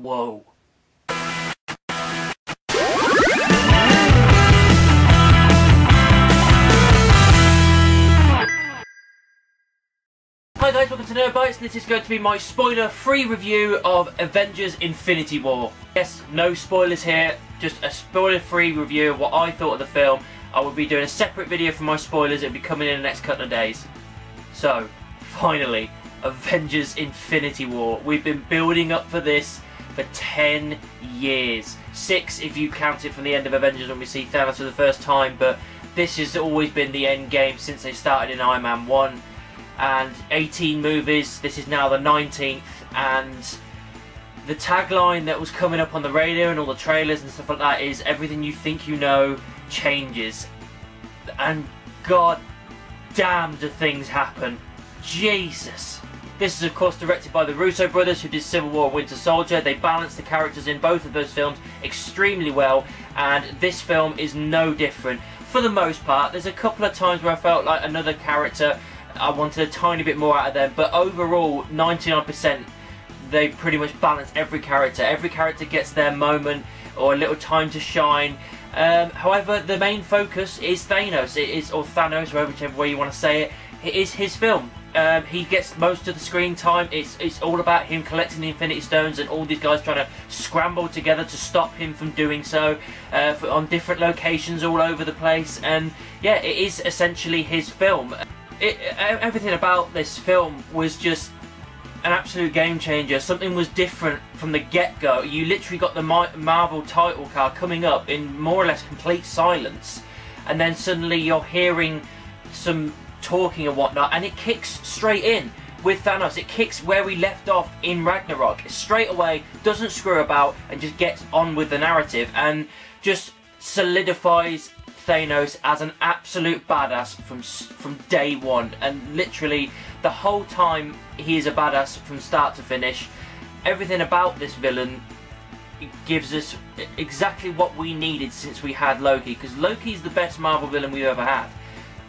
Whoa. Hi guys, welcome to Nerd Bites. This is going to be my spoiler-free review of Avengers Infinity War. Yes, no spoilers here, just a spoiler-free review of what I thought of the film. I will be doing a separate video for my spoilers. It'll be coming in the next couple of days. So, finally, Avengers Infinity War. We've been building up for this for 10 years. 6 if you count it from the end of Avengers when we see Thanos for the first time, but this has always been the end game since they started in Iron Man 1. And 18 movies, this is now the 19th, and the tagline that was coming up on the radio and all the trailers and stuff like that is everything you think you know changes. And god damn do things happen. Jesus. This is of course directed by the Russo brothers who did Civil War and Winter Soldier. They balanced the characters in both of those films extremely well, and this film is no different. For the most part, there's a couple of times where I felt like another character, I wanted a tiny bit more out of them, but overall 99% they pretty much balance every character. Every character gets their moment or a little time to shine. However, the main focus is Thanos. Or Thanos, whichever way you want to say it. It is his film. He gets most of the screen time. It's all about him collecting the Infinity Stones and all these guys trying to scramble together to stop him from doing so on different locations all over the place. And yeah, it is essentially his film. Everything about this film was just an absolute game changer. Something was different from the get-go. You literally got the Marvel title card coming up in more or less complete silence, and then suddenly you're hearing some talking and whatnot, and it kicks straight in with Thanos. It kicks where we left off in Ragnarok straight away, doesn't screw about, and just gets on with the narrative and just solidifies Thanos as an absolute badass from day one. And literally the whole time he is a badass from start to finish. Everything about this villain gives us exactly what we needed since we had Loki, because Loki's the best Marvel villain we've ever had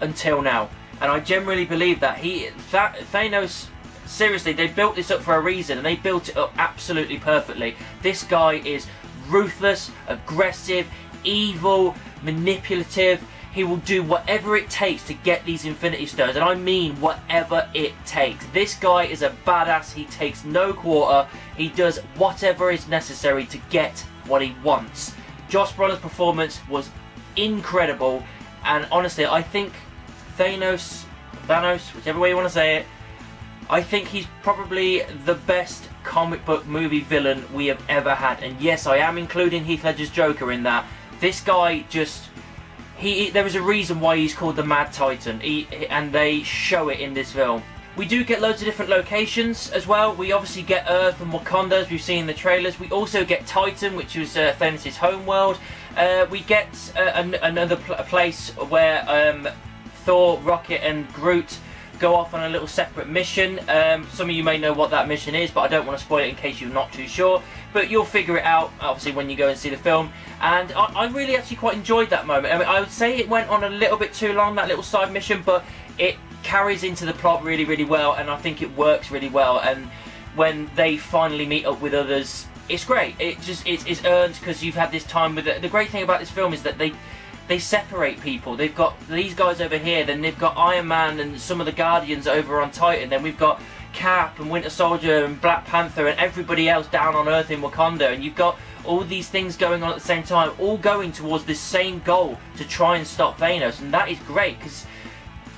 until now, and I genuinely believe that Thanos, seriously, they built this up for a reason, and they built it up absolutely perfectly. This guy is ruthless, aggressive, evil, manipulative. He will do whatever it takes to get these Infinity Stones, and I mean whatever it takes. This guy is a badass. He takes no quarter. He does whatever is necessary to get what he wants. Josh Brolin's performance was incredible, and honestly, I think Thanos, whichever way you want to say it, I think he's probably the best comic book movie villain we have ever had. And yes, I am including Heath Ledger's Joker in that. This guy just, there is a reason why he's called the Mad Titan, and they show it in this film. We do get loads of different locations as well. We obviously get Earth and Wakanda, as we've seen in the trailers. We also get Titan, which was Thanos' homeworld. We get another place where Thor, Rocket and Groot go off on a little separate mission. Some of you may know what that mission is, but I don't want to spoil it in case you're not too sure. But you'll figure it out, obviously, when you go and see the film. And I really actually quite enjoyed that moment. I mean, I would say it went on a little bit too long, that little side mission, but it carries into the plot really, really well, and I think it works really well. And when they finally meet up with others, it's great. It's earned because you've had this time with it. The great thing about this film is that they separate people. They've got these guys over here, then they've got Iron Man and some of the Guardians over on Titan, then we've got Cap and Winter Soldier and Black Panther and everybody else down on Earth in Wakanda, and you've got all these things going on at the same time, all going towards this same goal to try and stop Thanos. And that is great, because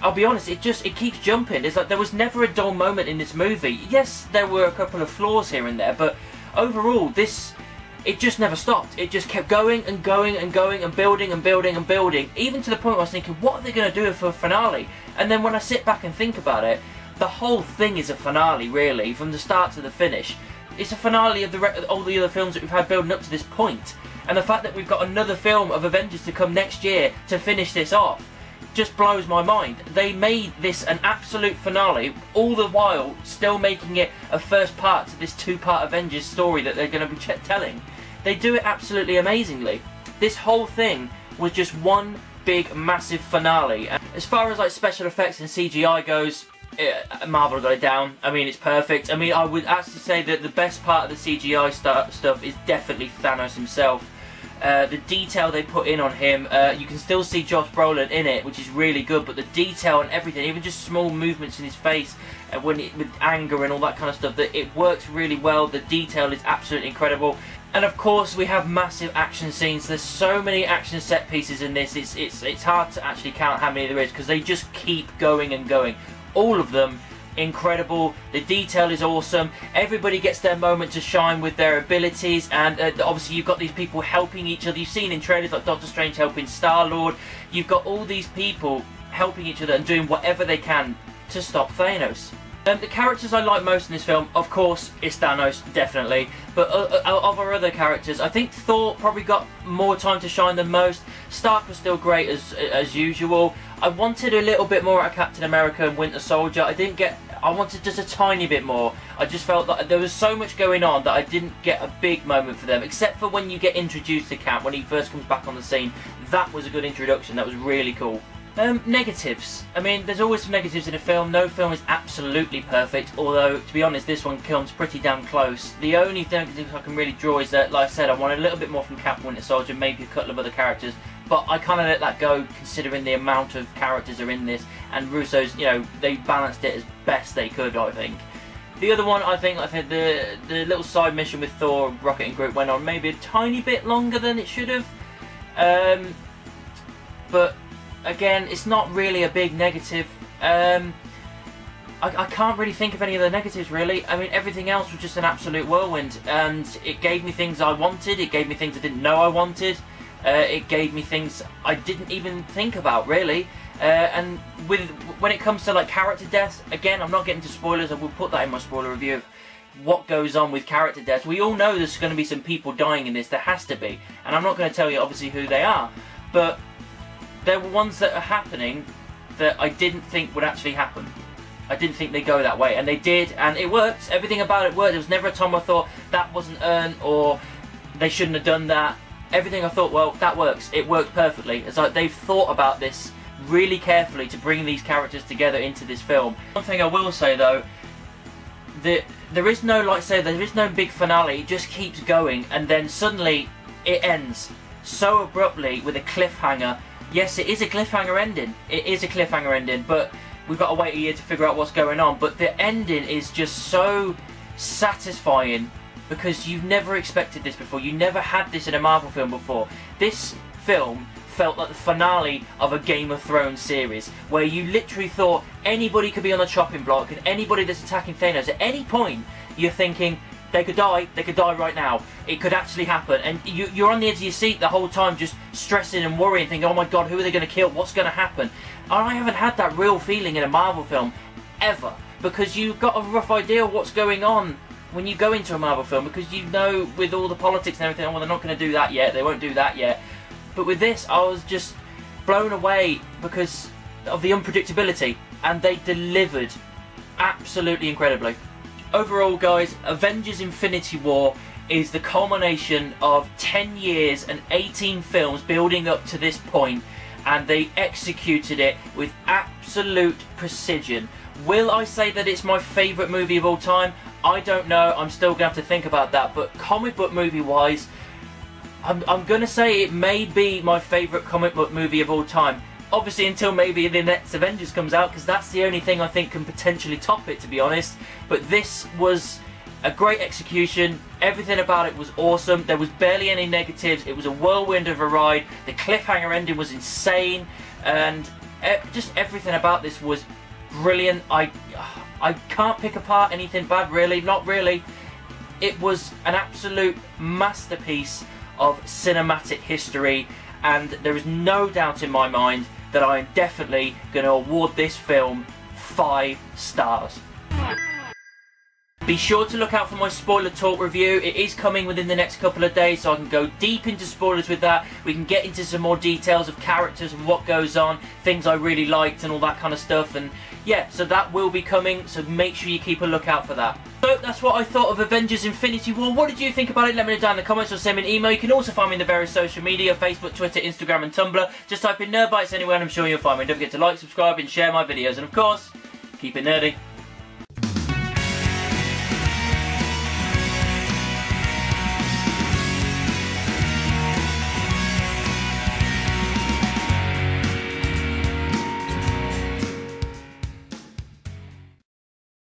I'll be honest, it keeps jumping. It's like there was never a dull moment in this movie. Yes, there were a couple of flaws here and there, but overall it just never stopped. It just kept going and going and going and building and building and building, even to the point where I was thinking, what are they going to do for a finale? And then when I sit back and think about it, the whole thing is a finale, really, from the start to the finish. It's a finale of all the other films that we've had building up to this point. And the fact that we've got another film of Avengers to come next year to finish this off just blows my mind. They made this an absolute finale, all the while still making it a first part to this two-part Avengers story that they're going to be telling. They do it absolutely amazingly. This whole thing was just one big massive finale. And as far as like special effects and CGI goes, Marvel got it down. I mean, it's perfect. I mean, I would actually say that the best part of the CGI stuff is definitely Thanos himself. The detail they put in on him, you can still see Josh Brolin in it, which is really good, but the detail and everything, even just small movements in his face, with anger and all that kind of stuff, that it works really well. The detail is absolutely incredible. And of course we have massive action scenes. There's so many action set pieces in this, it's hard to actually count how many there is, because they just keep going and going. All of them incredible. The detail is awesome. Everybody gets their moment to shine with their abilities, and obviously you've got these people helping each other. You've seen in trailers like Doctor Strange helping Star-Lord. You've got all these people helping each other and doing whatever they can to stop Thanos. The characters I like most in this film, of course, is Thanos, definitely. But of our other characters, I think Thor probably got more time to shine than most. Stark was still great as usual. I wanted a little bit more out of Captain America and Winter Soldier. I wanted just a tiny bit more. I just felt that there was so much going on that I didn't get a big moment for them, except for when you get introduced to Cap, when he first comes back on the scene. That was a good introduction. That was really cool. Negatives. I mean, there's always some negatives in a film. No film is absolutely perfect, although, to be honest, this one comes pretty damn close. The only negatives I can really draw is that, like I said, I wanted a little bit more from Cap and Winter Soldier, maybe a couple of other characters, but I kind of let that go, considering the amount of characters are in this, and Russo's, you know, they balanced it as best they could, I think. The other one, I think the little side mission with Thor, Rocket and Groot went on maybe a tiny bit longer than it should have, but again, it's not really a big negative. I can't really think of any other negatives, really. I mean, everything else was just an absolute whirlwind, and it gave me things I wanted, it gave me things I didn't know I wanted, it gave me things I didn't even think about, really. And when it comes to like character deaths, again, I'm not getting to spoilers, I will put that in my spoiler review of what goes on with character deaths. We all know there's going to be some people dying in this, there has to be, and I'm not going to tell you obviously who they are, but there were ones that are happening that I didn't think would actually happen. I didn't think they'd go that way, and they did, and it worked. Everything about it worked. There was never a time I thought that wasn't earned or they shouldn't have done that. Everything I thought, well, that works. It worked perfectly. It's like they've thought about this really carefully to bring these characters together into this film. One thing I will say though, there is no, like I say, there is no big finale. It just keeps going, and then suddenly it ends so abruptly with a cliffhanger. Yes, it is a cliffhanger ending. It is a cliffhanger ending, but we've got to wait a year to figure out what's going on. But the ending is just so satisfying, because you've never expected this before. You never had this in a Marvel film before. This film felt like the finale of a Game of Thrones series, where you literally thought anybody could be on the chopping block, and anybody that's attacking Thanos, at any point, you're thinking, they could die right now. It could actually happen, and you're on the edge of your seat the whole time, just stressing and worrying, thinking, oh my god, who are they going to kill? What's going to happen? And I haven't had that real feeling in a Marvel film, ever, because you've got a rough idea of what's going on when you go into a Marvel film, because you know, with all the politics and everything, well, they're not going to do that yet, they won't do that yet. But with this, I was just blown away because of the unpredictability, and they delivered absolutely incredibly. Overall, guys, Avengers Infinity War is the culmination of 10 years and 18 films building up to this point, and they executed it with absolute precision. Will I say that it's my favourite movie of all time? I don't know, I'm still going to have to think about that, but comic book movie wise, I'm going to say it may be my favourite comic book movie of all time. Obviously until maybe the next Avengers comes out, because that's the only thing I think can potentially top it, to be honest. But this was a great execution, everything about it was awesome, there was barely any negatives, it was a whirlwind of a ride, the cliffhanger ending was insane, and just everything about this was brilliant. I can't pick apart anything bad, really, not really. It was an absolute masterpiece of cinematic history, and there is no doubt in my mind that I am definitely going to award this film 5 stars. Be sure to look out for my spoiler talk review. It is coming within the next couple of days, so I can go deep into spoilers with that. We can get into some more details of characters and what goes on, things I really liked and all that kind of stuff, and yeah, so that will be coming, so make sure you keep a lookout for that. So that's what I thought of Avengers Infinity War. What did you think about it? Let me know down in the comments or send me an email. You can also find me in the various social media, Facebook, Twitter, Instagram and Tumblr. Just type in Nerd Bites anywhere and I'm sure you'll find me. Don't forget to like, subscribe and share my videos. And of course, keep it nerdy.